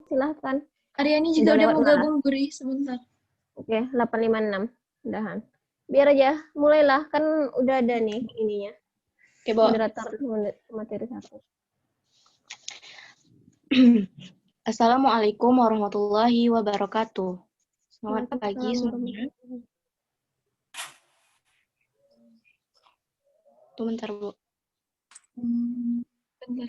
silahkan. Aryani juga udah mau malah. gabung, Guri, sebentar. Oke, 856. Udahan. Biar aja, mulailah. Kan udah ada nih ininya. Oke, Bo. Moderator materi 1. Assalamualaikum warahmatullahi wabarakatuh. Selamat pagi semuanya. Tuh, bentar, Bu. Bentar.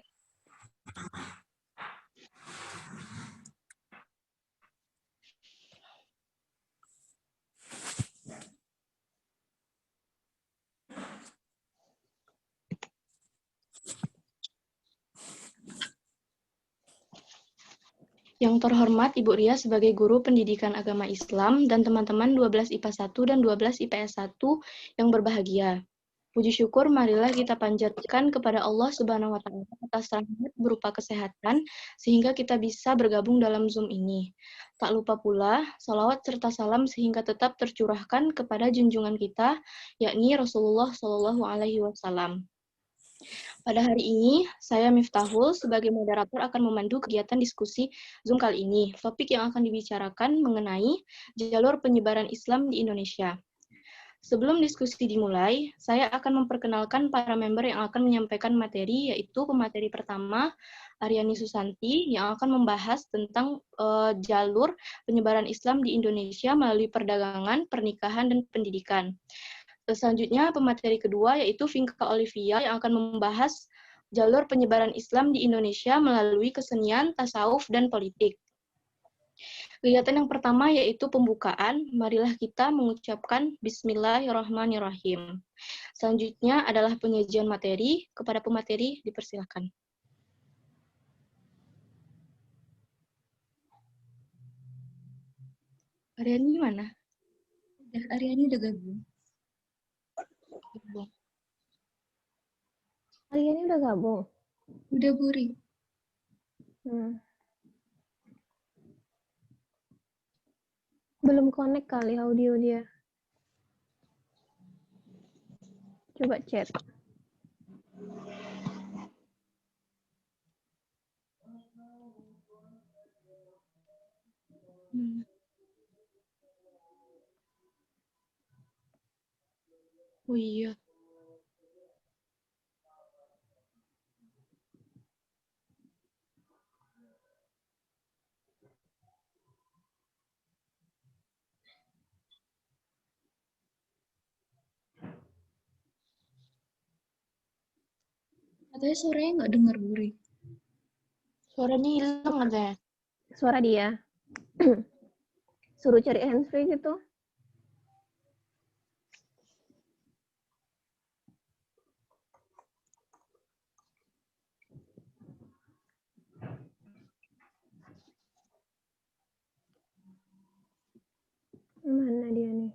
Yang terhormat Ibu Ria sebagai Guru Pendidikan Agama Islam dan teman-teman 12 IPA 1 dan 12 IPS 1 yang berbahagia. Puji syukur marilah kita panjatkan kepada Allah Subhanahu wa taala atas rahmat berupa kesehatan sehingga kita bisa bergabung dalam Zoom ini. Tak lupa pula salawat serta salam sehingga tetap tercurahkan kepada junjungan kita yakni Rasulullah Shallallahu alaihi wasallam. Pada hari ini, saya Miftahul sebagai moderator akan memandu kegiatan diskusi Zoom kali ini. Topik yang akan dibicarakan mengenai jalur penyebaran Islam di Indonesia. Sebelum diskusi dimulai, saya akan memperkenalkan para member yang akan menyampaikan materi, yaitu pemateri pertama, Aryani Susanti, yang akan membahas tentang jalur penyebaran Islam di Indonesia melalui perdagangan, pernikahan, dan pendidikan. Selanjutnya, pemateri kedua yaitu Vinka Olivia yang akan membahas jalur penyebaran Islam di Indonesia melalui kesenian, tasawuf, dan politik. Kegiatan yang pertama yaitu pembukaan. Marilah kita mengucapkan Bismillahirrahmanirrahim. Selanjutnya adalah penyajian materi. Kepada pemateri, dipersilakan. Aryani mana? Aryani udah gabung. Aryani udah gabung? Udah, Guri. Belum connect kali audio dia. Coba chat. Oh iya. Katanya suaranya nggak dengar, Guri. Suaranya hilang katanya. Suara dia. Suruh cari handsfree gitu. Mana dia nih?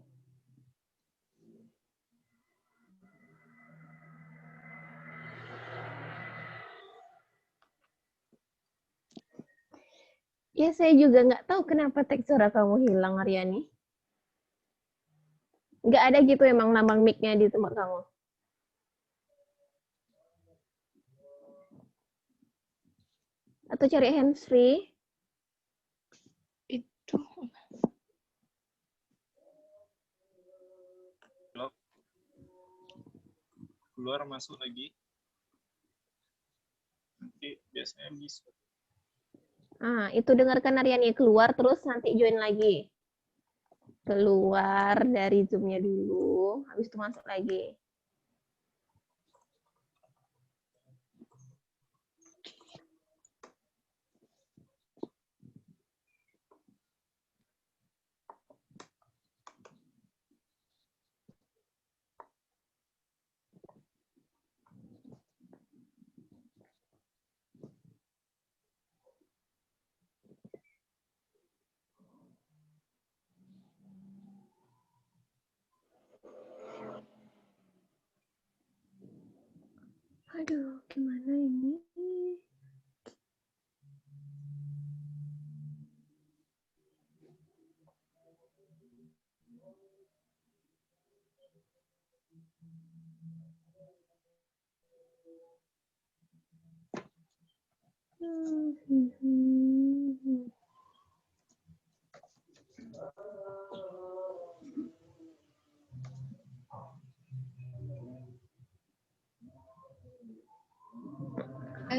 Ya, saya juga nggak tahu kenapa teks suara kamu hilang, Aryani. Nggak ada gitu emang lambang mic-nya di tempat kamu. Atau cari handsfree. Itu. Keluar masuk lagi. Nanti biasanya bisa. Itu dengarkan Aryani keluar terus nanti join lagi. Keluar dari Zoom-nya dulu, habis itu masuk lagi. Aduh, gimana ini?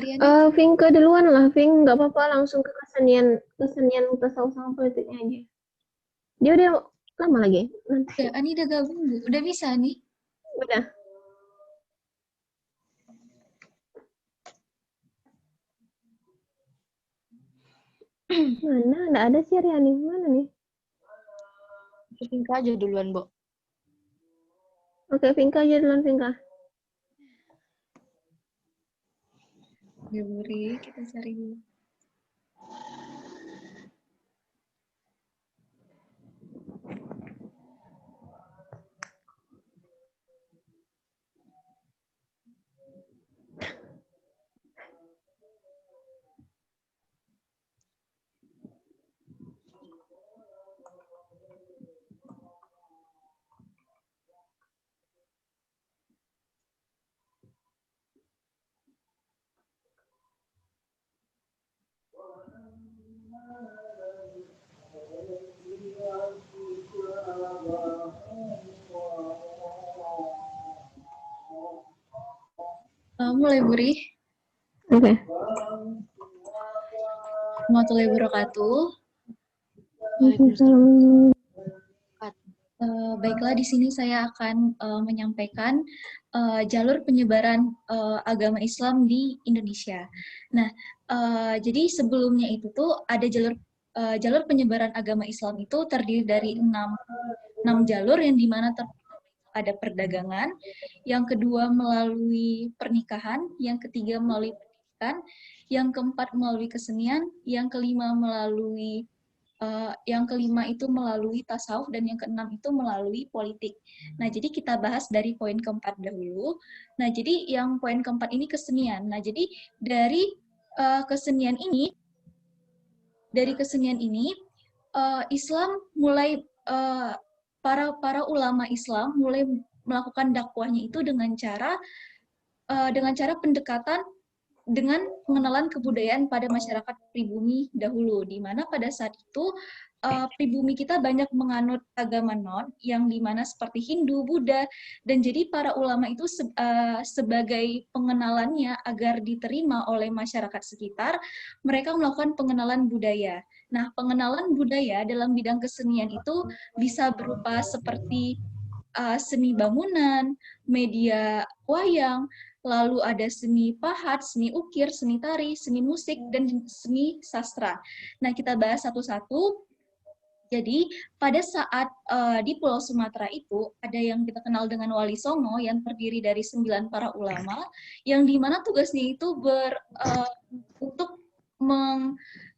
Aryani. Vin ke duluan lah, Vin, nggak apa-apa langsung ke kesenian tasawuf sama politiknya aja. Dia udah lama lagi. Nanti Ya, Ani udah gabung, Bu. Udah bisa nih. udah. Mana? Nggak ada sih Aryani. Mana nih? Vinka aja duluan, Bo. Oke, Vinka aja duluan, Vinka. Ya, Buri, kita cari dulu. Mulai, Buri. Oke. Warahmatullahi wabarakatuh. Waalaikumsalam. Baiklah, di sini saya akan menyampaikan jalur penyebaran agama Islam di Indonesia. Nah, jadi sebelumnya itu tuh ada jalur penyebaran agama Islam itu terdiri dari enam jalur yang dimana ada perdagangan, yang kedua melalui pernikahan, yang ketiga melalui pendidikan, yang keempat melalui kesenian, yang kelima itu melalui tasawuf, dan yang keenam itu melalui politik. Nah, jadi kita bahas dari poin keempat dahulu. Nah, jadi yang poin keempat ini kesenian. Nah, jadi dari kesenian ini, Islam mulai para ulama Islam mulai melakukan dakwahnya itu dengan cara pendekatan dengan pengenalan kebudayaan pada masyarakat pribumi dahulu, di mana pada saat itu pribumi kita banyak menganut agama non, yang dimana seperti Hindu, Buddha, dan jadi para ulama itu sebagai pengenalannya agar diterima oleh masyarakat sekitar, mereka melakukan pengenalan budaya. Nah, pengenalan budaya dalam bidang kesenian itu bisa berupa seperti seni bangunan, media wayang, lalu ada seni pahat, seni ukir, seni tari, seni musik, dan seni sastra. Nah, kita bahas satu-satu. Jadi, pada saat di Pulau Sumatera itu, ada yang kita kenal dengan Wali Songo, yang terdiri dari 9 para ulama, yang dimana tugasnya itu untuk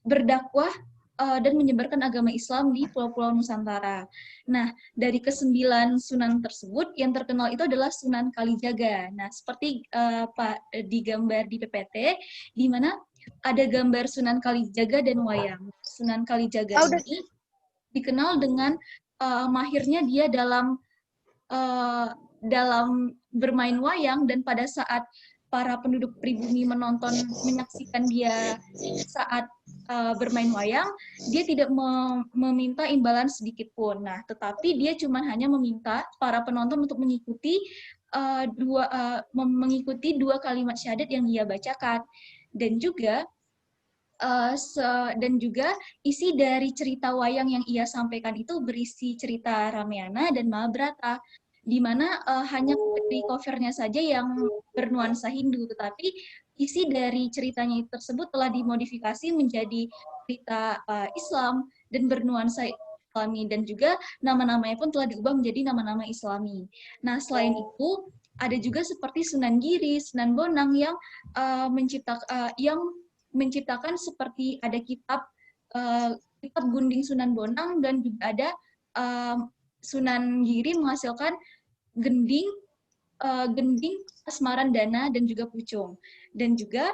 berdakwah dan menyebarkan agama Islam di pulau-pulau Nusantara. Nah, dari ke-9 sunan tersebut, yang terkenal itu adalah Sunan Kalijaga. Nah, seperti digambar di PPT, di mana ada gambar Sunan Kalijaga dan wayang. Sunan Kalijaga ini dikenal dengan mahirnya dia dalam bermain wayang, dan pada saat para penduduk pribumi menyaksikan dia saat bermain wayang, dia tidak meminta imbalan sedikit pun. Nah, tetapi dia hanya meminta para penonton untuk mengikuti dua kalimat syahadat yang dia bacakan, dan juga isi dari cerita wayang yang ia sampaikan itu berisi cerita Ramayana dan Mahabharata, di mana hanya dari covernya saja yang bernuansa Hindu, tetapi isi dari ceritanya tersebut telah dimodifikasi menjadi cerita Islam dan bernuansa Islami, dan juga nama-namanya pun telah diubah menjadi nama-nama Islami. Nah, selain itu ada juga seperti Sunan Giri, Sunan Bonang yang menciptakan seperti ada kitab Gunding Sunan Bonang, dan juga ada Sunan Giri menghasilkan gending Asmaran Dana dan juga Pucung. Dan juga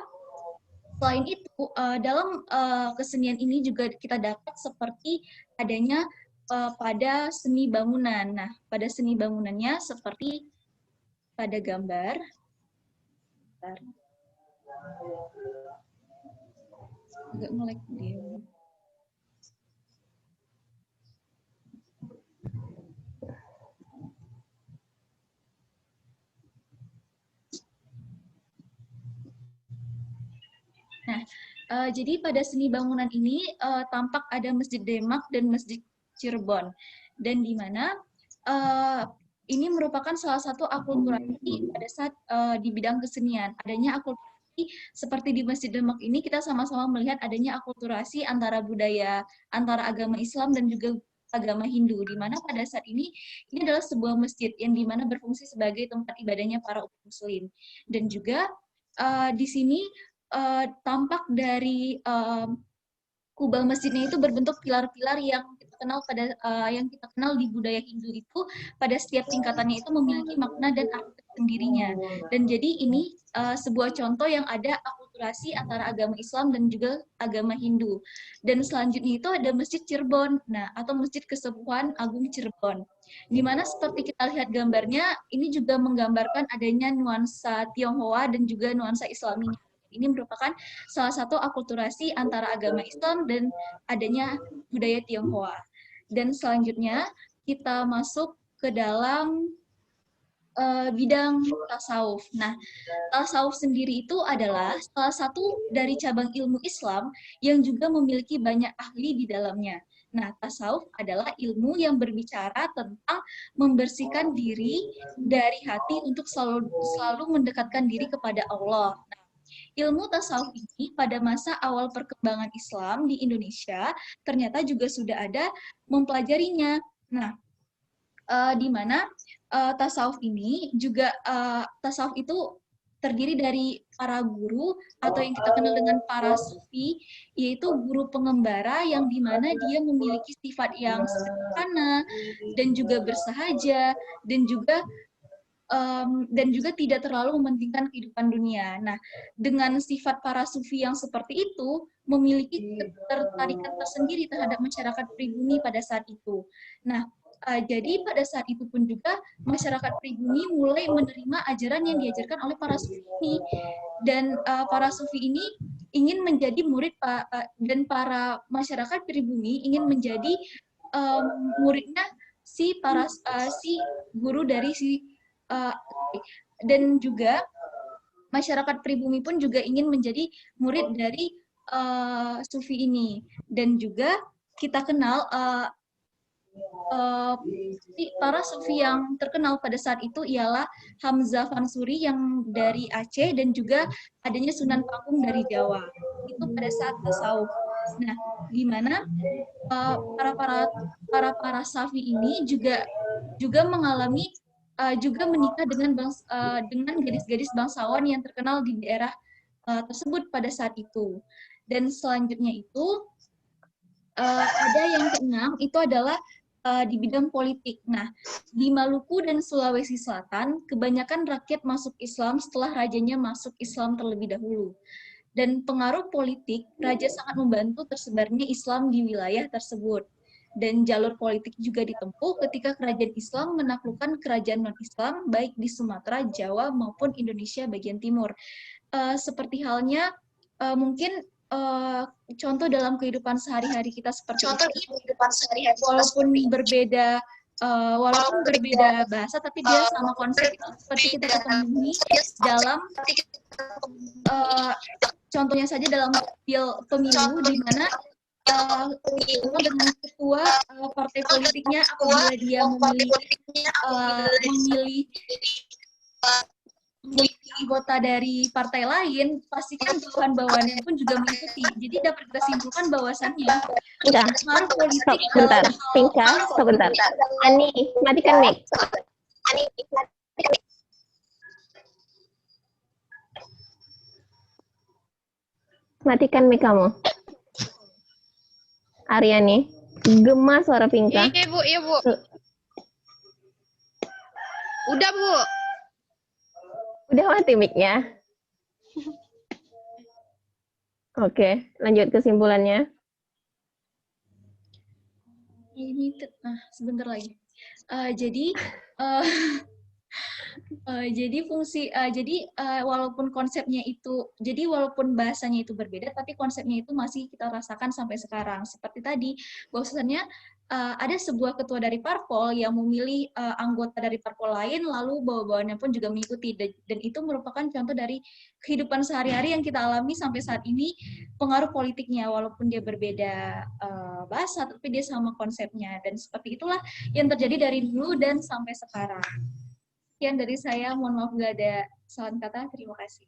selain itu dalam kesenian ini juga kita dapat seperti adanya pada seni bangunan. Nah, pada seni bangunannya seperti pada gambar. Agak nge-lag dia. Jadi pada seni bangunan ini tampak ada Masjid Demak dan Masjid Cirebon, dan di mana ini merupakan salah satu akulturasi pada saat di bidang kesenian. Adanya akulturasi seperti di Masjid Demak ini, kita sama-sama melihat adanya akulturasi antara budaya, antara agama Islam dan juga agama Hindu, di mana pada saat ini adalah sebuah masjid yang di mana berfungsi sebagai tempat ibadahnya para umat Muslim. Dan juga di sini tampak dari kubah masjidnya itu berbentuk pilar-pilar yang kita kenal di budaya Hindu itu, pada setiap tingkatannya itu memiliki makna dan arti sendirinya. Dan jadi ini sebuah contoh yang ada akulturasi antara agama Islam dan juga agama Hindu. Dan selanjutnya itu ada Masjid Cirebon, atau Masjid Kesepuhan Agung Cirebon. Di mana seperti kita lihat gambarnya, ini juga menggambarkan adanya nuansa Tionghoa dan juga nuansa Islaminya. Ini merupakan salah satu akulturasi antara agama Islam dan adanya budaya Tionghoa. Dan selanjutnya kita masuk ke dalam bidang tasawuf. Nah, tasawuf sendiri itu adalah salah satu dari cabang ilmu Islam yang juga memiliki banyak ahli di dalamnya. Nah, tasawuf adalah ilmu yang berbicara tentang membersihkan diri dari hati untuk selalu mendekatkan diri kepada Allah. Ilmu tasawuf ini pada masa awal perkembangan Islam di Indonesia ternyata juga sudah ada mempelajarinya. Nah, di mana tasawuf ini juga tasawuf itu terdiri dari para guru atau yang kita kenal dengan para sufi, yaitu guru pengembara yang di mana dia memiliki sifat yang sederhana dan juga bersahaja dan juga tidak terlalu mementingkan kehidupan dunia. Nah, dengan sifat para sufi yang seperti itu, memiliki ketertarikan tersendiri terhadap masyarakat pribumi pada saat itu. Nah, jadi pada saat itu pun juga masyarakat pribumi mulai menerima ajaran yang diajarkan oleh para sufi ini. Dan para sufi ini ingin menjadi murid, dan para masyarakat pribumi ingin menjadi muridnya si guru dari dan juga masyarakat pribumi pun juga ingin menjadi murid dari sufi ini. Dan juga kita kenal para sufi yang terkenal pada saat itu ialah Hamzah Fansuri yang dari Aceh dan juga adanya Sunan Panggung dari Jawa. Itu pada saat tasawuf. Nah, di mana para safi ini juga mengalami juga menikah dengan gadis-gadis bangsawan yang terkenal di daerah tersebut pada saat itu. Dan selanjutnya itu ada yang keenam, itu adalah di bidang politik. Nah, di Maluku dan Sulawesi Selatan, kebanyakan rakyat masuk Islam setelah rajanya masuk Islam terlebih dahulu. Dan pengaruh politik, raja sangat membantu tersebarnya Islam di wilayah tersebut. Dan jalur politik juga ditempuh ketika kerajaan Islam menaklukkan kerajaan non-Islam baik di Sumatera, Jawa, maupun Indonesia bagian timur. Seperti halnya mungkin contoh dalam kehidupan sehari-hari kita seperti walaupun berbeda bahasa, tapi dia sama konsep itu seperti kita ketemui dalam contohnya saja dalam pemilu di mana dengan ketua partai politiknya apabila dia memilih anggota dari partai lain, pastikan bawahan-bawahannya pun juga mengikuti. Jadi dapat kita simpulkan bahwasannya pengaruh politik sebentar. Ani, matikan mic. Matikan mic kamu. Aryani, gemas suara Pinka. Iya, Bu. Udah, Bu. Udah mati mic-nya. Oke, lanjut kesimpulannya. Ini sebentar lagi. Jadi Walaupun konsepnya itu, jadi walaupun bahasanya itu berbeda, tapi konsepnya itu masih kita rasakan sampai sekarang. Seperti tadi, bahwasannya ada sebuah ketua dari parpol yang memilih anggota dari parpol lain, lalu bawa-bawaannya pun juga mengikuti, dan itu merupakan contoh dari kehidupan sehari-hari yang kita alami sampai saat ini, pengaruh politiknya, walaupun dia berbeda bahasa, tapi dia sama konsepnya, dan seperti itulah yang terjadi dari dulu dan sampai sekarang. Sekian dari saya, mohon maaf nggak ada salah kata, terima kasih.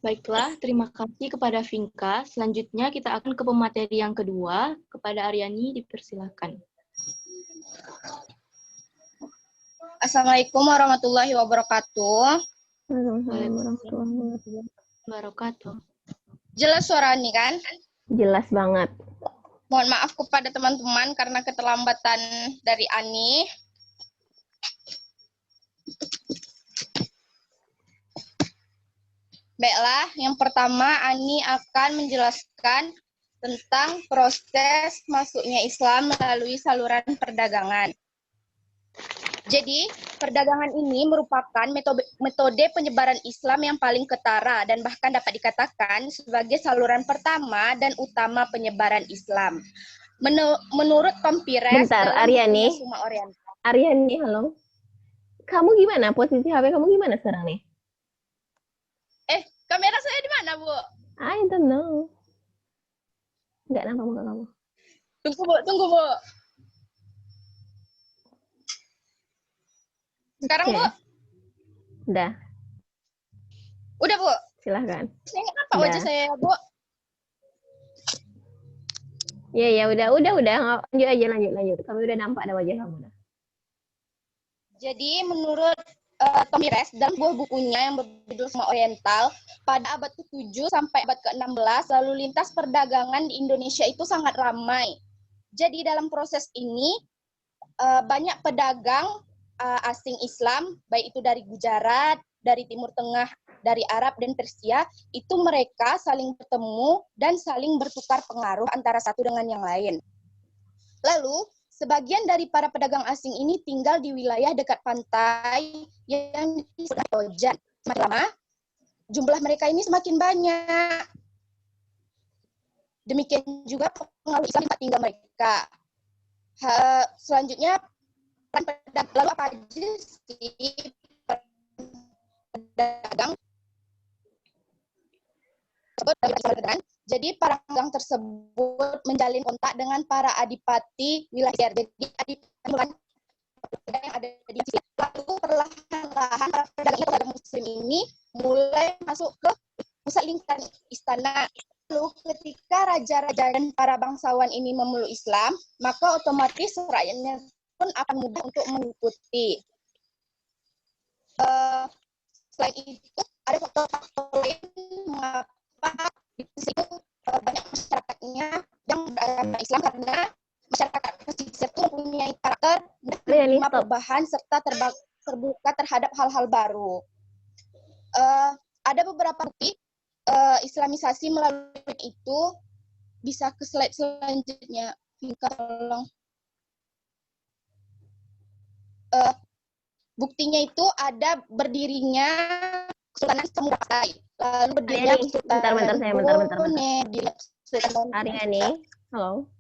Baiklah, terima kasih kepada Vinka. Selanjutnya kita akan ke pemateri yang kedua. Kepada Aryani, dipersilakan. Assalamualaikum warahmatullahi wabarakatuh. Waalaikumsalam warahmatullahi Wabarakatuh. Jelas suara ini kan? Jelas banget. Mohon maaf kepada teman-teman karena keterlambatan dari Ani. Baiklah, yang pertama Ani akan menjelaskan tentang proses masuknya Islam melalui saluran perdagangan. Jadi, perdagangan ini merupakan metode penyebaran Islam yang paling ketara dan bahkan dapat dikatakan sebagai saluran pertama dan utama penyebaran Islam. Menurut Tom Pires, Bentar, Aryani. Aryani, halo. Kamu gimana? Posisi HP kamu gimana sekarang nih? Kamera saya di mana, Bu? I don't know. Nggak nampak muka kamu. Tunggu, Bu. Sekarang, Bu? Udah. Udah, Bu? Silahkan. Saya nggak nampak wajah saya, Bu. Ya, udah. Lanjut. Kamu udah nampak ada wajah kamu. Jadi, menurut Tom Pires dalam buah bukunya yang berjudul Semua Oriental, pada abad ke-7 sampai abad ke-16, lalu lintas perdagangan di Indonesia itu sangat ramai. Jadi dalam proses ini, banyak pedagang asing Islam, baik itu dari Gujarat, dari Timur Tengah, dari Arab dan Persia, itu mereka saling bertemu dan saling bertukar pengaruh antara satu dengan yang lain. Lalu, sebagian dari para pedagang asing ini tinggal di wilayah dekat pantai yang disebut Tojan. Semakin lama, jumlah mereka ini semakin banyak. Demikian juga pengaruh Islam tempat tinggal mereka. Selanjutnya, lalu apa aja sih pedagang? Jadi para pedagang tersebut menjalin kontak dengan para adipati wilayah. Jadi adipati yang ada di sini. Lalu perlahan-lahan para pedagang Muslim ini mulai masuk ke pusat lingkaran istana. Lalu ketika raja-raja dan para bangsawan ini memeluk Islam, maka otomatis rakyatnya pun akan mudah untuk mengikuti. Selain itu, ada faktor-faktor lain mengapa di situ banyak masyarakatnya yang beragama Islam, karena masyarakat pesisir itu mempunyai karakter menerima perubahan serta terbuka terhadap hal-hal baru. Ada beberapa bukti Islamisasi melalui itu. Bisa ke slide selanjutnya, Vinka, tolong. Buktinya itu ada berdirinya Kesultanan Samudra Pasai, lalu berdirinya Kesultanan Brunei. Aryani, halo.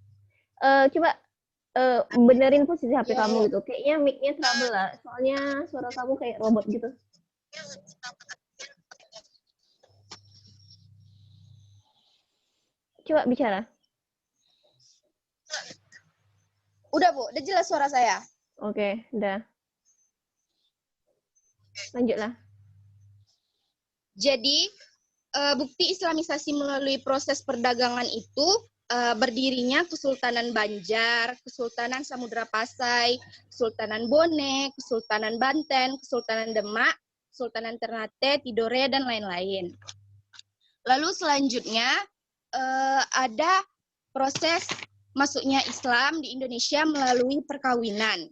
Coba benerin posisi HP kamu gitu. Kayaknya mic-nya trouble lah. Soalnya suara kamu kayak robot gitu. Coba bicara. Udah, Bu. Udah jelas suara saya? Oke, udah. Lanjutlah. Jadi, bukti Islamisasi melalui proses perdagangan itu berdirinya Kesultanan Banjar, Kesultanan Samudra Pasai, Kesultanan Bone, Kesultanan Banten, Kesultanan Demak, Kesultanan Ternate, Tidore, dan lain-lain. Lalu selanjutnya ada proses masuknya Islam di Indonesia melalui perkawinan.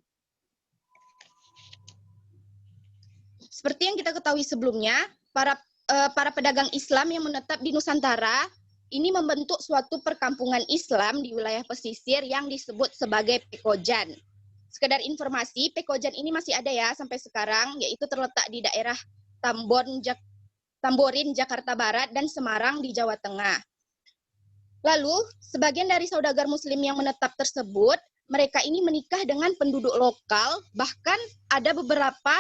Seperti yang kita ketahui sebelumnya, para pedagang Islam yang menetap di Nusantara ini membentuk suatu perkampungan Islam di wilayah pesisir yang disebut sebagai Pekojan. sekedar informasi, Pekojan ini masih ada ya sampai sekarang, yaitu terletak di daerah Tamborin, Jakarta Barat, dan Semarang di Jawa Tengah. Lalu, sebagian dari saudagar muslim yang menetap tersebut, mereka ini menikah dengan penduduk lokal, bahkan ada beberapa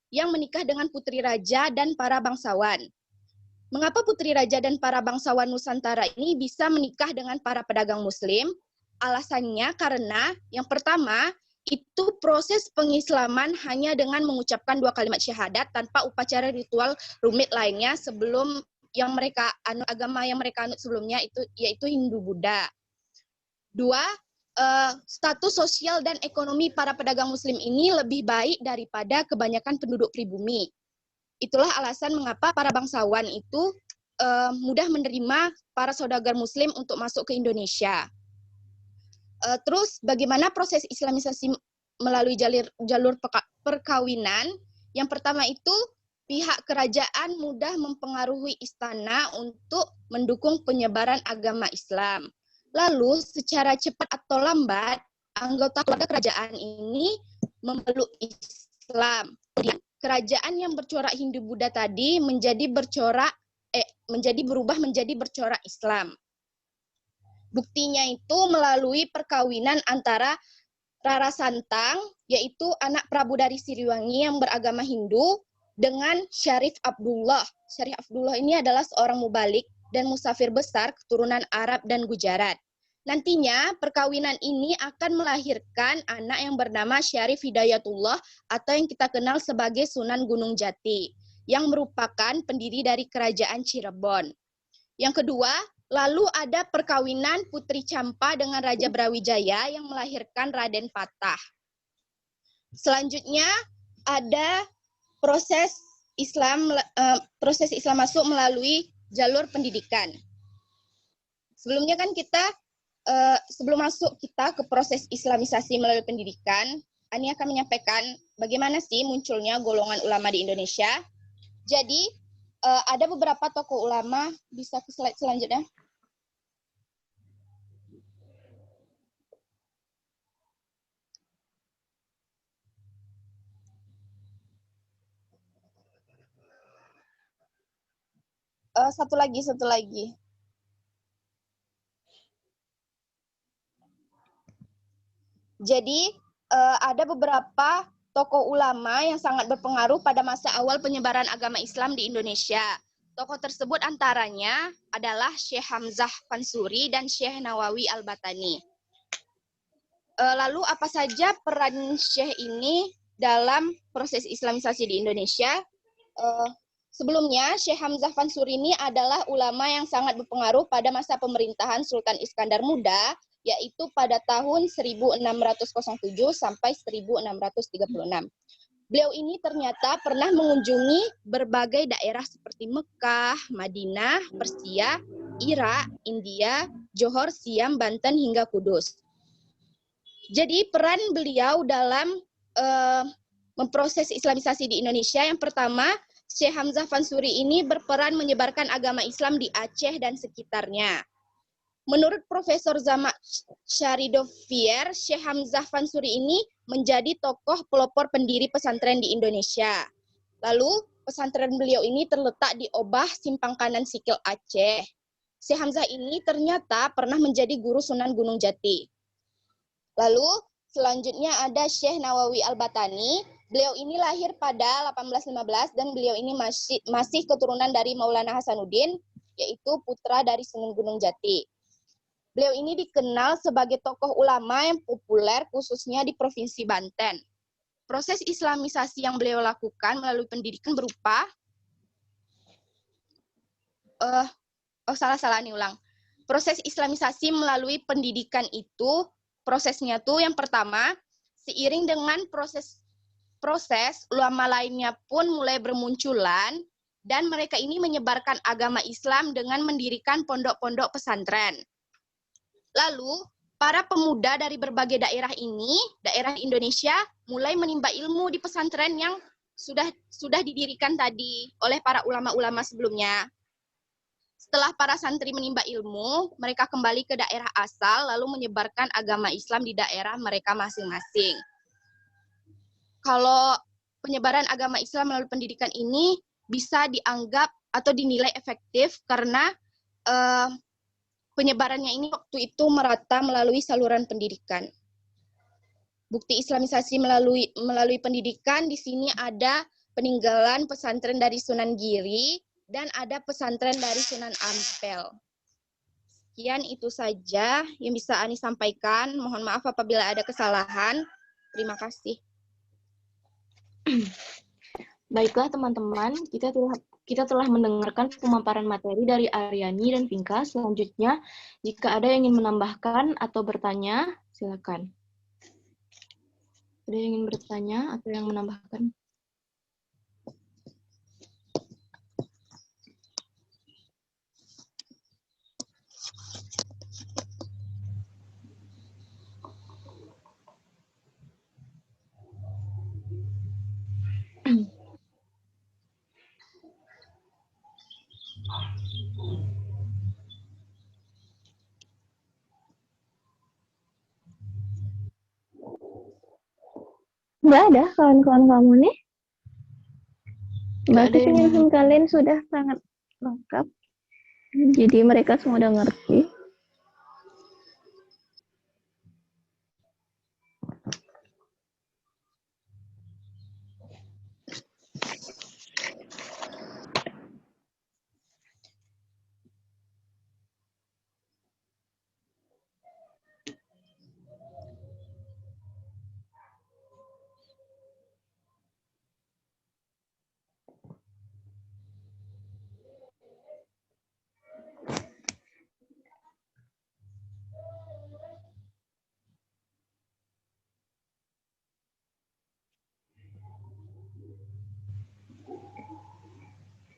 yang menikah dengan putri raja dan para bangsawan. Mengapa putri raja dan para bangsawan Nusantara ini bisa menikah dengan para pedagang muslim? Alasannya karena yang pertama, itu proses pengislaman hanya dengan mengucapkan 2 kalimat syahadat tanpa upacara ritual rumit lainnya sebelum yang mereka agama yang mereka anut sebelumnya itu yaitu Hindu Buddha. 2, status sosial dan ekonomi para pedagang muslim ini lebih baik daripada kebanyakan penduduk pribumi. Itulah alasan mengapa para bangsawan itu mudah menerima para saudagar muslim untuk masuk ke Indonesia. Terus bagaimana proses islamisasi melalui jalur perkawinan? Yang pertama itu pihak kerajaan mudah mempengaruhi istana untuk mendukung penyebaran agama Islam. Lalu secara cepat atau lambat anggota keluarga kerajaan ini memeluk Islam. Kemudian kerajaan yang bercorak Hindu Buddha tadi berubah menjadi bercorak Islam. Buktinya itu melalui perkawinan antara Rara Santang, yaitu anak Prabu dari Siliwangi yang beragama Hindu, dengan Syarif Abdullah. Syarif Abdullah ini adalah seorang mubalik dan musafir besar keturunan Arab dan Gujarat. Nantinya perkawinan ini akan melahirkan anak yang bernama Syarif Hidayatullah atau yang kita kenal sebagai Sunan Gunung Jati, yang merupakan pendiri dari kerajaan Cirebon. Yang kedua, lalu ada perkawinan Putri Campa dengan Raja Brawijaya yang melahirkan Raden Patah. Selanjutnya ada proses Islam masuk melalui jalur pendidikan. Sebelumnya kan sebelum masuk kita ke proses islamisasi melalui pendidikan, Ani akan menyampaikan bagaimana sih munculnya golongan ulama di Indonesia. Jadi ada beberapa tokoh ulama, bisa ke slide selanjutnya. Satu lagi. Jadi ada beberapa tokoh ulama yang sangat berpengaruh pada masa awal penyebaran agama Islam di Indonesia. Tokoh tersebut antaranya adalah Syekh Hamzah Fansuri dan Syekh Nawawi Al-Batani. Lalu apa saja peran Syekh ini dalam proses islamisasi di Indonesia? Sebelumnya, Syekh Hamzah Fansuri ini adalah ulama yang sangat berpengaruh pada masa pemerintahan Sultan Iskandar Muda, yaitu pada tahun 1607 sampai 1636. Beliau ini ternyata pernah mengunjungi berbagai daerah seperti Mekah, Madinah, Persia, Irak, India, Johor, Siam, Banten, hingga Kudus. Jadi peran beliau dalam memproses islamisasi di Indonesia, yang pertama, Syekh Hamzah Fansuri ini berperan menyebarkan agama Islam di Aceh dan sekitarnya. Menurut Profesor Zamak Syaridovier, Syekh Hamzah Fansuri ini menjadi tokoh pelopor pendiri pesantren di Indonesia. Lalu, pesantren beliau ini terletak di Obah, Simpang Kanan Sikil, Aceh. Syekh Hamzah ini ternyata pernah menjadi guru Sunan Gunung Jati. Lalu, selanjutnya ada Syekh Nawawi Al-Batani. Beliau ini lahir pada 1815 dan beliau ini masih keturunan dari Maulana Hasanuddin, yaitu putra dari Sunan Gunung Jati. Beliau ini dikenal sebagai tokoh ulama yang populer khususnya di Provinsi Banten. Proses islamisasi yang beliau lakukan melalui pendidikan berupa Proses islamisasi melalui pendidikan itu prosesnya tuh yang pertama, seiring dengan proses ulama lainnya pun mulai bermunculan dan mereka ini menyebarkan agama Islam dengan mendirikan pondok-pondok pesantren. Lalu, para pemuda dari berbagai daerah Indonesia, mulai menimba ilmu di pesantren yang sudah didirikan tadi oleh para ulama-ulama sebelumnya. Setelah para santri menimba ilmu, mereka kembali ke daerah asal lalu menyebarkan agama Islam di daerah mereka masing-masing. kalau penyebaran agama Islam melalui pendidikan ini bisa dianggap atau dinilai efektif karena penyebarannya ini waktu itu merata melalui saluran pendidikan. Bukti islamisasi melalui pendidikan di sini ada peninggalan pesantren dari Sunan Giri dan ada pesantren dari Sunan Ampel. Sekian itu saja yang bisa Ani sampaikan. Mohon maaf apabila ada kesalahan. Terima kasih. Baiklah teman-teman, kita telah mendengarkan pemaparan materi dari Aryani dan Vinka. Selanjutnya, jika ada yang ingin menambahkan atau bertanya, silakan. Ada yang ingin bertanya atau yang menambahkan? Nggak ada kawan-kawan kamu nih. Nggak ada Bahasa yang- penjelasan kalian sudah sangat lengkap. Jadi mereka semua udah ngerti.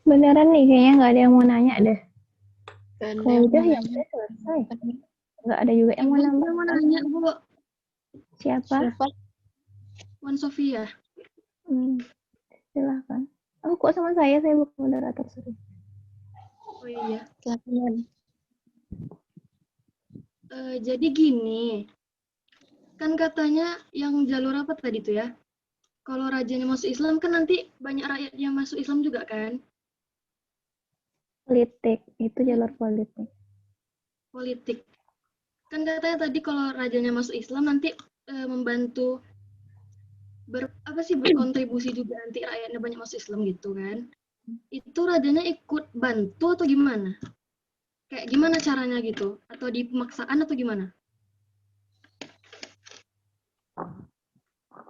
Beneran nih, kayaknya nggak ada yang mau nanya deh. Nggak ada Kalau yang udah mau ya nanya. udah selesai. Nggak ada juga yang mau Ibu nambah. mau nanya, Bu. Siapa? Siapa? Wan Sofia. Silahkan. Oh, kok sama saya bukan moderator, sorry. Oh iya. Silakan. Jadi gini, kan katanya yang jalur apa tadi tuh ya? Kalau rajanya masuk Islam kan nanti banyak rakyat yang masuk Islam juga kan? Politik, itu jalur politik. Politik. Kan katanya tadi kalau rajanya masuk Islam nanti membantu berkontribusi juga nanti rakyatnya banyak masuk Islam gitu kan? Itu rajanya ikut bantu atau gimana? Kayak gimana caranya gitu? Atau di pemaksaan atau gimana?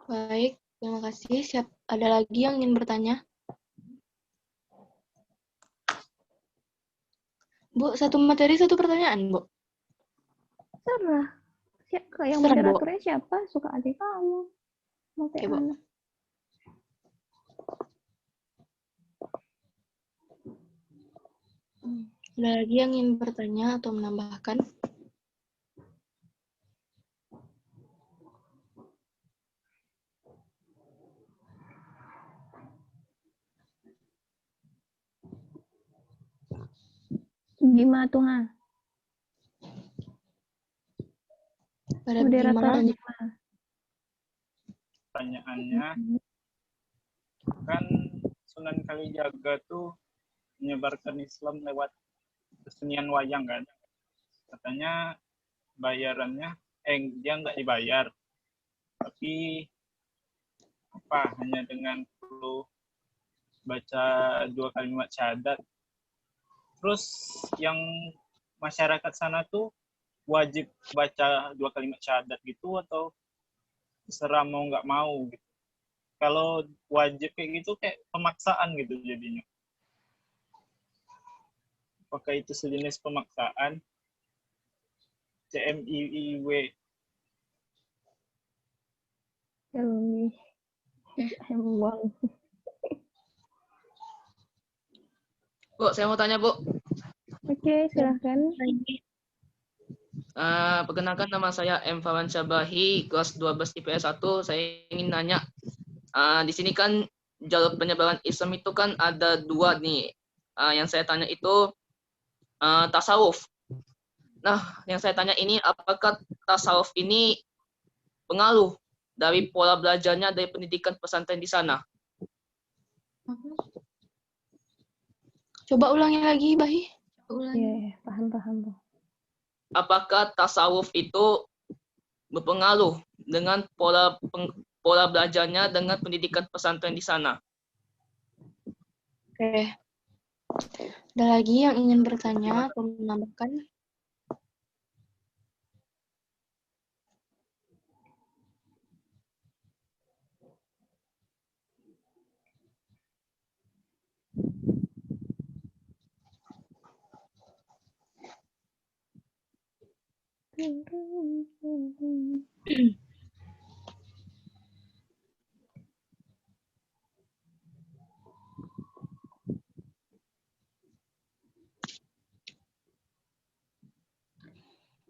Baik, terima kasih. Ada lagi yang ingin bertanya? Bu, satu materi, satu pertanyaan, Bu. Serah. Yang Serah, Bu. moderatornya siapa? Suka adik kamu. Mau kayak Oke, Bu. mana? Ada lagi yang ingin bertanya atau menambahkan? Gimana tuh, ha? Pada Moderator gimana? gimana? Pertanyaannya, kan Sunan Kalijaga tuh menyebarkan Islam lewat kesenian wayang kan. Katanya bayarannya, dia nggak dibayar. Tapi hanya dengan perlu baca 2 kalimat syahadat. Terus yang masyarakat sana tuh wajib baca 2 kalimat syahadat gitu atau terserah mau nggak mau gitu. Kalau wajib kayak gitu kayak pemaksaan gitu jadinya. Apakah itu sejenis pemaksaan? CMIIW. Ilmi. Emang. Bu, saya mau tanya, Bu. Oke, silahkan. Perkenalkan nama saya M. Fawan Syabahi, kelas 12 IPS 1. Saya ingin nanya, di sini kan jalur penyebaran Islam itu kan ada 2 nih. Yang saya tanya itu tasawuf. Nah, yang saya tanya ini apakah tasawuf ini pengaruh dari pola belajarnya dari pendidikan pesantren di sana. Coba ulangi lagi, Bahi. Iya, paham. Apakah tasawuf itu berpengaruh dengan pola belajarnya dengan pendidikan pesantren di sana? Oke. Ada lagi yang ingin bertanya atau menambahkan?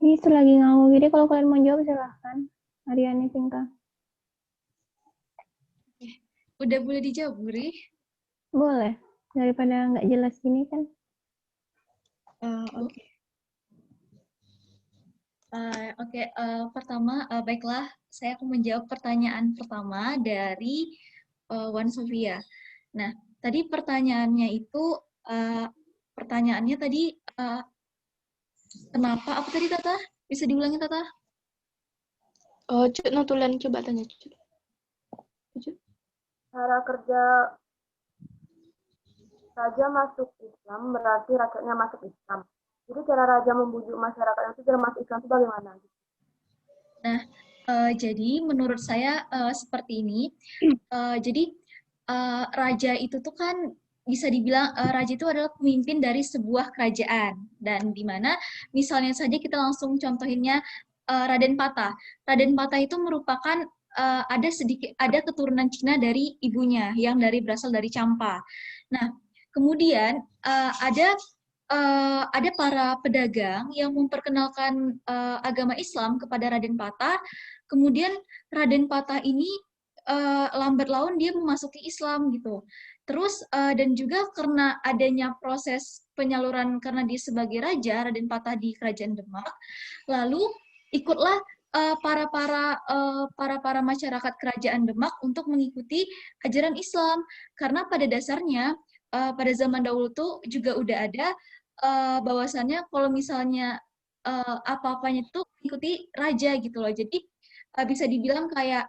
Ini selagi ngomong, jadi kalau kalian mau jawab silahkan. Ariani, Sinta. Udah boleh dijawab, Guri? Boleh. Daripada nggak jelas gini kan. Oke. Pertama, baiklah, saya akan menjawab pertanyaan pertama dari Wan Sofia. Nah, tadi pertanyaannya itu, kenapa? Apa tadi, Tata? Bisa diulangi, Tata? Oh, Cuk, Notulen, coba tanya, Cuk. Cara kerja raja masuk Islam berarti rakyatnya masuk Islam. Jadi cara raja membujuk masyarakat itu biar masuk Islam itu bagaimana? Nah, jadi menurut saya seperti ini. Jadi raja itu tuh kan bisa dibilang raja itu adalah pemimpin dari sebuah kerajaan, dan di mana misalnya saja kita langsung contohinnya Raden Patah. Raden Patah itu merupakan ada keturunan Cina dari ibunya yang berasal dari Champa. Nah, kemudian ada para pedagang yang memperkenalkan agama Islam kepada Raden Patah. Kemudian Raden Patah ini lambat laun dia memasuki Islam gitu. Terus dan juga karena adanya proses penyaluran karena dia sebagai raja, Raden Patah di Kerajaan Demak, lalu ikutlah para masyarakat Kerajaan Demak untuk mengikuti ajaran Islam, karena pada dasarnya pada zaman dahulu tuh juga udah ada bahwasannya kalau misalnya apa-apanya tuh ikuti raja gitu loh. Jadi bisa dibilang kayak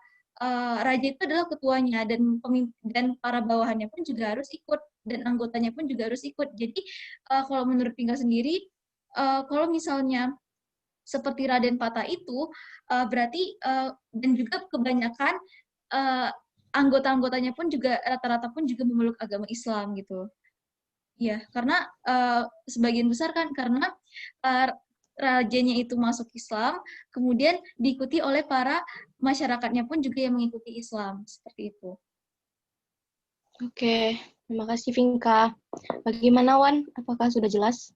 raja itu adalah ketuanya, dan para bawahannya pun juga harus ikut, dan anggotanya pun juga harus ikut. Jadi kalau menurut Pinka sendiri, kalau misalnya seperti Raden Patah itu berarti dan juga kebanyakan anggota-anggotanya pun juga rata-rata pun juga memeluk agama Islam gitu. Ya, karena sebagian besar kan karena rajanya itu masuk Islam, kemudian diikuti oleh para masyarakatnya pun juga yang mengikuti Islam, seperti itu. Oke, terima kasih Vinka. Bagaimana Wan? Apakah sudah jelas?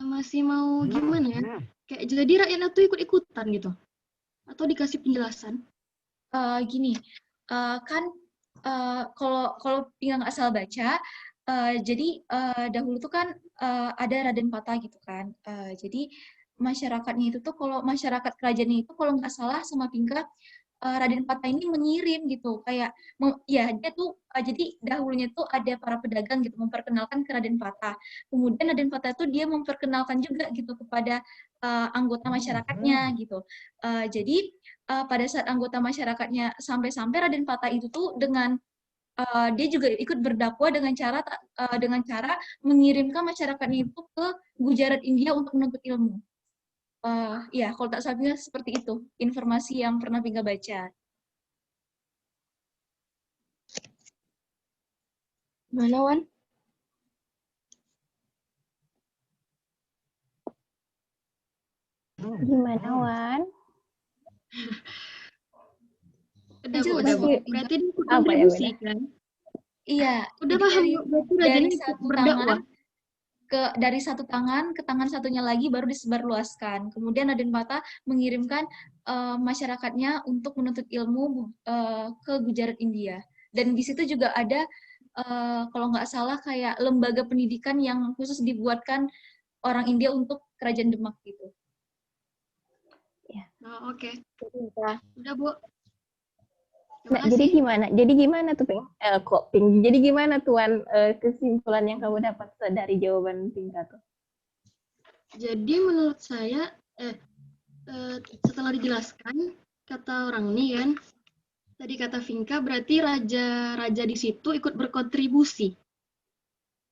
Masih mau gimana ya? Kayak jadi rakyatnya tuh ikut-ikutan gitu? Atau dikasih penjelasan? Gini, kan kalau Pinga nggak salah baca, jadi dahulu tuh kan ada Raden Patah gitu kan. Jadi masyarakatnya itu tuh, kalau masyarakat kerajaannya itu kalau nggak salah sama Pinka, Raden Patah ini mengirim gitu, kayak ya dia tuh jadi dahulunya tuh ada para pedagang gitu memperkenalkan ke Raden Patah. Kemudian Raden Patah tuh dia memperkenalkan juga gitu kepada anggota masyarakatnya gitu. Jadi pada saat anggota masyarakatnya sampai Raden Patah itu tuh dengan dia juga ikut berdakwah dengan cara mengirimkan masyarakatnya itu ke Gujarat India untuk menuntut ilmu. Ya, kalau tak salah seperti itu informasi yang pernah Pinka baca. Mana Wan? Gimana, Wan? Udah, Bu. Berarti dia ikut kontribusi kan? Iya. Udah paham, berarti rajanya ikut berdakwah. Dari satu tangan ke tangan satunya lagi baru disebarluaskan. Kemudian Raden Patah mengirimkan masyarakatnya untuk menuntut ilmu ke Gujarat India. Dan di situ juga ada kalau nggak salah kayak lembaga pendidikan yang khusus dibuatkan orang India untuk Kerajaan Demak gitu. Ya. Oh, oke. Udah, Bu. Terima Nah, jadi kasih. gimana? Jadi gimana tuh, Ping? Kok Ping? Jadi gimana Tuan kesimpulan yang kamu dapat dari jawaban Pinka tuh? Jadi menurut saya, setelah dijelaskan kata orang ini kan, tadi kata Vinka berarti raja di situ ikut berkontribusi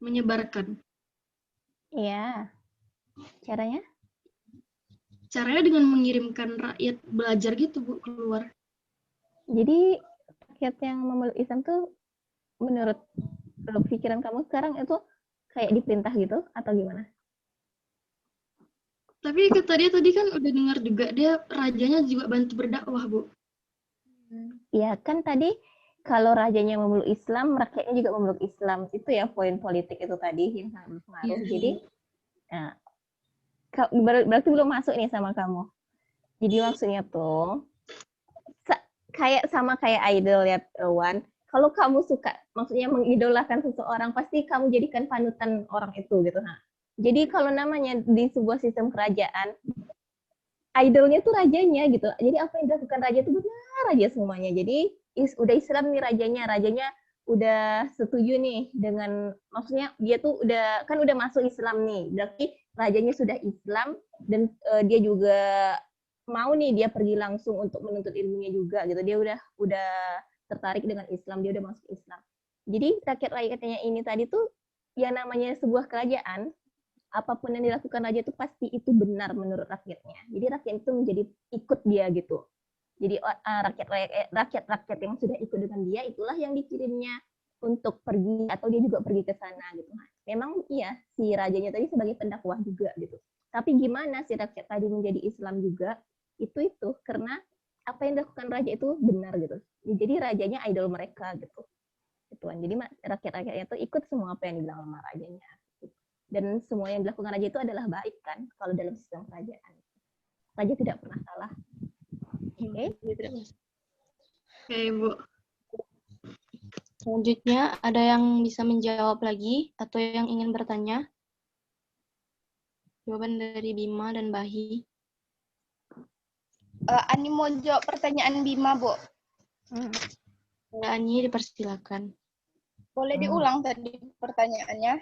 menyebarkan. Iya. Caranya? Caranya dengan mengirimkan rakyat belajar gitu Bu keluar. Jadi rakyat yang memeluk Islam tuh menurut pikiran kamu sekarang itu kayak diperintah gitu atau gimana? Tapi kata dia tadi kan udah dengar juga dia rajanya juga bantu berdakwah Bu. Iya kan tadi kalau rajanya memeluk Islam, rakyatnya juga memeluk Islam. Itu ya poin politik itu tadi yang sangat berpengaruh. Iya. Jadi, nah, berarti belum masuk nih sama kamu. Jadi maksudnya tuh kayak sama kayak idol ya, Wan. Kalau kamu suka, maksudnya mengidolakan seseorang, pasti kamu jadikan panutan orang itu gitu. Nah, jadi kalau namanya di sebuah sistem kerajaan, idolnya tuh rajanya gitu. Jadi apa yang dilakukan raja itu benar aja semuanya. Jadi udah Islam nih rajanya udah setuju nih dengan, maksudnya dia tuh udah masuk Islam nih. Berarti rajanya sudah Islam dan dia juga mau nih dia pergi langsung untuk menuntut ilmunya juga gitu. Dia udah tertarik dengan Islam, dia udah masuk Islam. Jadi rakyat-rakyatnya ini tadi tuh ya namanya sebuah kerajaan, apapun yang dilakukan raja itu pasti itu benar menurut rakyatnya. Jadi rakyat itu menjadi ikut dia gitu. Jadi rakyat-rakyat yang sudah ikut dengan dia itulah yang dikirimnya untuk pergi atau dia juga pergi ke sana gitu. Memang iya si rajanya tadi sebagai pendakwah juga gitu. Tapi gimana si rakyat tadi menjadi Islam juga itu karena apa yang dilakukan raja itu benar gitu. Jadi rajanya idol mereka gitu. Ituan. Jadi rakyat-rakyatnya itu ikut semua apa yang dibilang sama rajanya. Dan semua yang dilakukan raja itu adalah baik kan kalau dalam sistem kerajaan. Raja tidak pernah salah. Oke. Oke, Bu. Selanjutnya, ada yang bisa menjawab lagi atau yang ingin bertanya? Jawaban dari Bima dan Bahi. Ani mau jawab pertanyaan Bima, Bu. Ani, dipersilakan. Boleh diulang tadi pertanyaannya?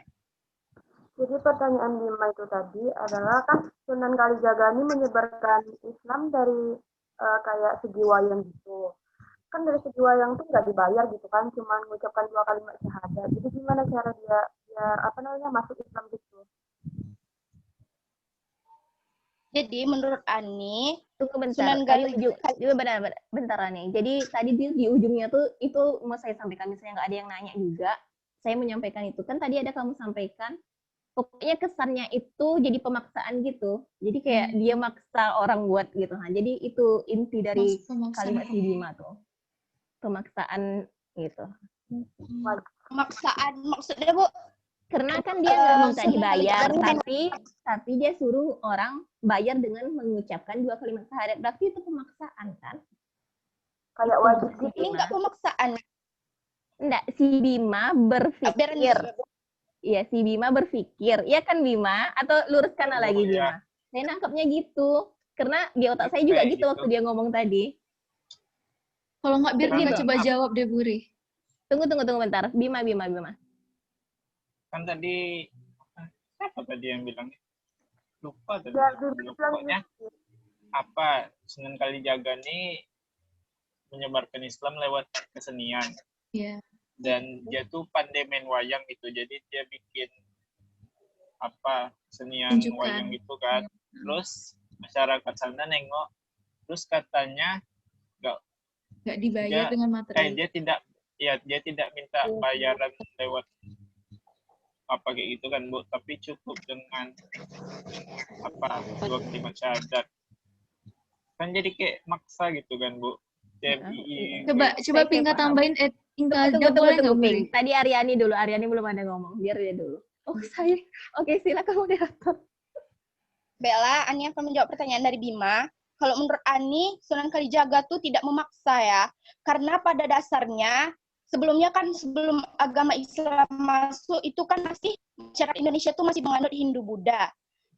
Jadi pertanyaan Bima itu tadi adalah kan Sunan Kalijaga ini menyebarkan Islam dari kayak segi wayang gitu. Kan dari segi wayang tuh nggak dibayar gitu kan, cuma mengucapkan 2 kalimat syahadat. Jadi gimana cara dia biar masuk Islam gitu? Jadi menurut Ani, Tunggu bentar. Sunan Bentar nih. Jadi tadi di ujungnya tuh itu mau saya sampaikan, misalnya nggak ada yang nanya juga, saya menyampaikan itu kan tadi ada kamu sampaikan. Pokoknya kesannya itu jadi pemaksaan gitu. Jadi kayak dia maksa orang buat gitu. Nah, jadi itu inti dari kalimat si Bima tuh. Pemaksaan gitu. Pemaksaan maksudnya, Bu? Karena kan dia nggak minta dibayar, tapi dia suruh orang bayar dengan mengucapkan 2 kalimat syahadat. Berarti itu pemaksaan kan? Kayak wajib Si Ini nggak pemaksaan. Enggak, si Bima berpikir. Iya, si Bima berpikir. Iya kan Bima? Atau luruskan lagi Bima? Saya nangkapnya gitu. Karena di otak saya juga gitu waktu dia ngomong tadi. Kalau nggak biar dia coba jawab deh, Buri. Tunggu bentar. Bima. Kan tadi apa tadi yang bilang? Lupa tadi. Ya, Pokoknya apa Sunan Kalijaga ini menyebarkan Islam lewat kesenian. Iya. Dan dia tuh pandai main wayang gitu. Jadi dia bikin kesenian wayang gitu kan. Terus masyarakat sana nengok. Terus katanya nggak dibayar dengan materi. Dia tidak minta bayaran lewat kayak gitu kan, Bu, tapi cukup dengan 2 kalimat syahadat. Kan jadi kayak maksa gitu kan, Bu. Coba Pinka tambahin Pinka boleh nggak, Buri? Tadi Aryani dulu, Aryani belum ada ngomong, biar dia dulu. Oh, saya. Oke, silakan moderator. Bella, Ani akan menjawab pertanyaan dari Bima. Kalau menurut Ani, Sunan Kalijaga tuh tidak memaksa ya. Karena pada dasarnya, sebelum agama Islam masuk, itu kan masih, masyarakat Indonesia tuh masih menganut Hindu-Buddha.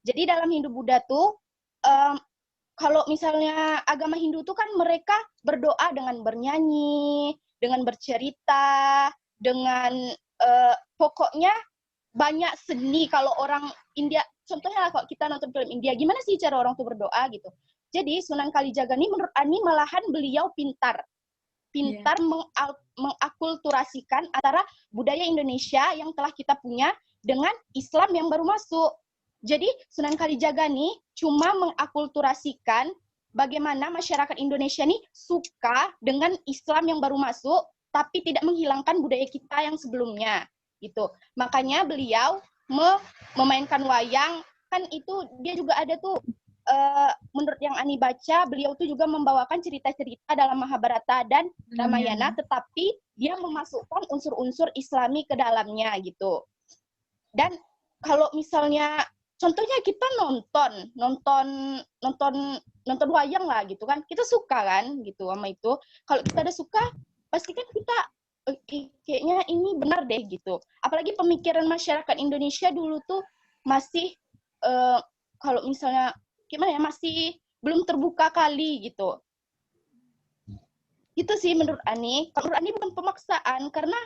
Jadi dalam Hindu-Buddha tuh, kalau misalnya agama Hindu itu kan mereka berdoa dengan bernyanyi, dengan bercerita, dengan pokoknya banyak seni. Kalau orang India, contohnya lah kalau kita nonton film India, gimana sih cara orang tuh berdoa gitu. Jadi Sunan Kalijaga ini menurut Ani malahan beliau pintar mengakulturasikan antara budaya Indonesia yang telah kita punya dengan Islam yang baru masuk. Jadi Sunan Kalijaga nih cuma mengakulturasikan bagaimana masyarakat Indonesia nih suka dengan Islam yang baru masuk, tapi tidak menghilangkan budaya kita yang sebelumnya, gitu. Makanya beliau memainkan wayang, kan itu dia juga ada tuh, menurut yang Ani baca, beliau tuh juga membawakan cerita-cerita dalam Mahabharata dan Ramayana, tetapi dia memasukkan unsur-unsur Islami ke dalamnya, gitu. Dan kalau misalnya contohnya kita nonton wayang lah gitu kan, kita suka kan gitu sama itu. Kalau kita ada suka, pasti kan kita kayaknya ini benar deh gitu. Apalagi pemikiran masyarakat Indonesia dulu tuh masih kalau misalnya gimana ya, masih belum terbuka kali gitu. Itu sih menurut Ani. Menurut Ani bukan pemaksaan, karena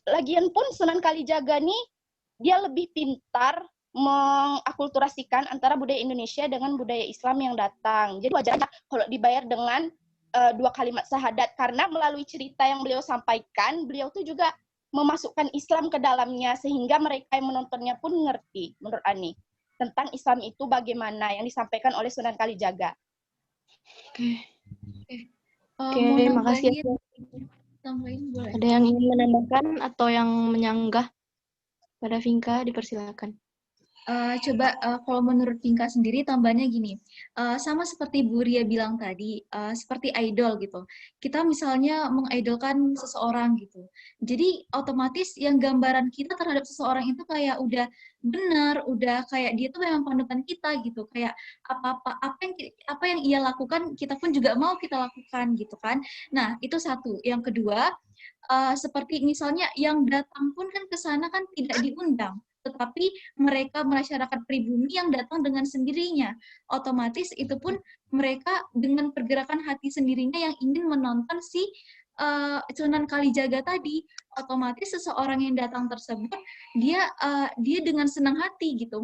lagian pun Sunan Kalijaga nih dia lebih pintar mengakulturasikan antara budaya Indonesia dengan budaya Islam yang datang. Jadi wajar kalau dibayar dengan 2 kalimat syahadat, karena melalui cerita yang beliau sampaikan, beliau tuh juga memasukkan Islam ke dalamnya, sehingga mereka yang menontonnya pun ngerti, menurut Ani, tentang Islam itu bagaimana yang disampaikan oleh Sunan Kalijaga. Oke, makasih. Tambahin boleh. Ada yang ingin menambahkan atau yang menyanggah pada Vinka, dipersilakan. Coba kalau menurut Vinka sendiri tambahnya gini, sama seperti Bu Ria bilang tadi, seperti idol gitu. Kita misalnya mengidolkan seseorang gitu. Jadi otomatis yang gambaran kita terhadap seseorang itu kayak udah benar, udah kayak dia tuh memang panutan kita gitu. Kayak apa yang ia lakukan kita pun juga mau kita lakukan gitu kan. Nah, itu satu. Yang kedua, seperti misalnya yang datang pun kan ke sana kan tidak diundang, tetapi mereka masyarakat pribumi yang datang dengan sendirinya. Otomatis itu pun mereka dengan pergerakan hati sendirinya yang ingin menonton si Sunan Kalijaga tadi. Otomatis seseorang yang datang tersebut dia dengan senang hati gitu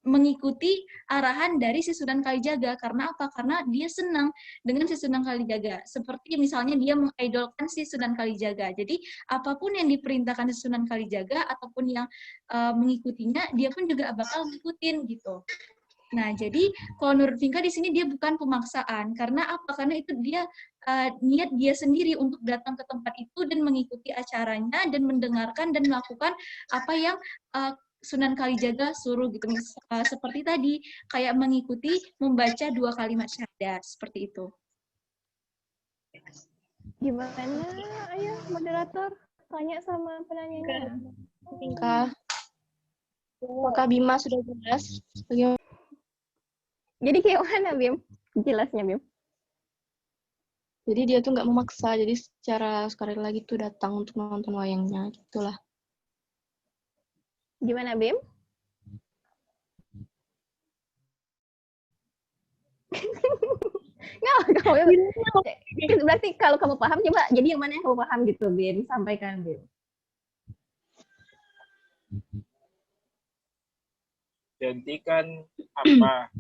mengikuti arahan dari si Sunan Kalijaga. Karena apa? Karena dia senang dengan si Sunan Kalijaga. Seperti misalnya dia mengidolkan si Sunan Kalijaga. Jadi apapun yang diperintahkan si Sunan Kalijaga ataupun yang mengikutinya, dia pun juga bakal ngikutin gitu. Nah, jadi kalau menurut Vinka di sini dia bukan pemaksaan. Karena apa? Karena itu dia niat dia sendiri untuk datang ke tempat itu dan mengikuti acaranya dan mendengarkan dan melakukan apa yang Sunan Kalijaga suruh gitu. Seperti tadi, kayak mengikuti membaca 2 kalimat syahadat, seperti itu. Gimana? Ayo, moderator, tanya sama penanyanya. Vinka. Apakah Bima sudah jelas? Bagaimana? Jadi kayak mana, Bim? Jelasnya, Bim. Jadi dia tuh nggak memaksa, jadi secara sekali lagi tuh datang untuk nonton wayangnya, gitulah. Gimana, Bim? Nggak, kamu berarti kalau kamu paham, coba jadi yang mana yang kamu paham gitu, Bim. Sampaikan, Bim. Jadi kan apa